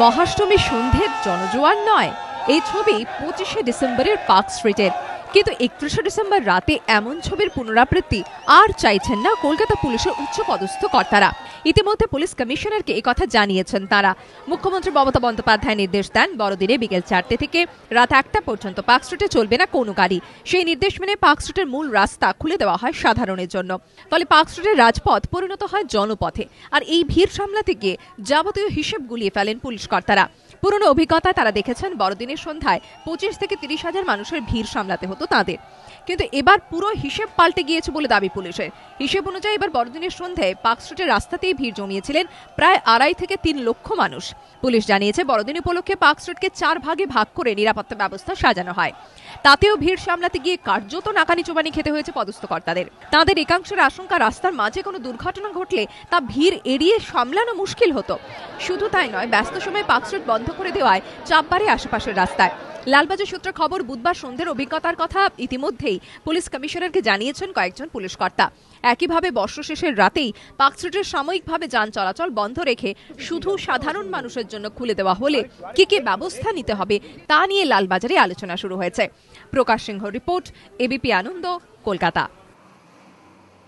মহাষ্টমী সন্ধ্যের জনজোয়ার নয়, এই ছবি 25শে ডিসেম্বরের পার্ক স্ট্রিটের। কিন্তু 31শে ডিসেম্বর রাতে এমন ছবির পুনরাবৃত্তি আর চাইছেন না কলকাতা পুলিশের উচ্চপদস্থ কর্তারা। ইতিমধ্যে পুলিশ কমিশনারকে একথা জানিয়েছেন তারা। মুখ্যমন্ত্রী মমতা বন্দ্যোপাধ্যায় নির্দেশ দেন, বড়দিনে বিকেল 4টে থেকে রাত 1টা পর্যন্ত পার্ক স্ট্রিটে চলবে না কোনো গাড়ি। সেই নির্দেশ মেনে পার্ক স্ট্রিটের মূল রাস্তা খুলে দেওয়া হয় সাধারণের জন্য। ফলে পার্ক স্ট্রিটের রাজপথ পরিণত হয় জনপথে। আর এই ভিড় সামলাতে গিয়ে যাবতীয় হিসেব গুলিয়ে ফেলেন পুলিশ কর্তারা। পুরনো অভিজ্ঞতায় তারা দেখেছেন বড়দিনের সন্ধ্যায় 25 থেকে 30 হাজার মানুষের ভিড় সামলাতে হতো তাদের। কিন্তু এবার পুরো হিসেব পাল্টে গিয়েছে বলে দাবি পুলিশের। হিসেব অনুযায়ী এবার বড়দিনের সন্ধ্যায় পার্ক স্ট্রিটের রাস্তাতেই ভিড় জমিয়েছিলেন প্রায় 2.5 থেকে 3 লক্ষ মানুষ। পুলিশ জানিয়েছে, বড়দিন উপলক্ষে পার্ক স্ট্রিটকে 4 ভাগে ভাগ করে নিরাপত্তা ব্যবস্থা সাজানো হয়। তাতেও ভিড় সামলাতে গিয়ে কার্যত নাকানি চোবানি খেতে হয়েছে পদস্থ কর্তাদের। তাদের একাংশের আশঙ্কা, রাস্তার মাঝে কোনো দুর্ঘটনা ঘটলে তা ভিড় এড়িয়ে সামলানো মুশকিল হতো। শুধু তাই নয়, ব্যস্ত সময় পার্ক স্ট্রিট বন্ধ করে দেওয়ায় চাপ বাড়ে আশেপাশের রাস্তায়। লালবাজার সূত্রে খবর, বুধবার সন্ধ্যের অভিজ্ঞতার কথা ইতিমধ্যেই পুলিশ কমিশনারকে জানিয়েছেন কয়েকজন পুলিশ কর্তা। একইভাবে বর্ষ শেষের রাতেই পার্ক স্ট্রিটের সাময়িকভাবে যান চলাচল বন্ধ রেখে শুধু সাধারণ মানুষের জন্য খুলে দেওয়া হলে কি কি ব্যবস্থা নিতে হবে তা নিয়ে লালবাজারে আলোচনা শুরু হয়েছে। প্রকাশ সিংহ রিপোর্ট, এবিপি আনন্দ, কলকাতা।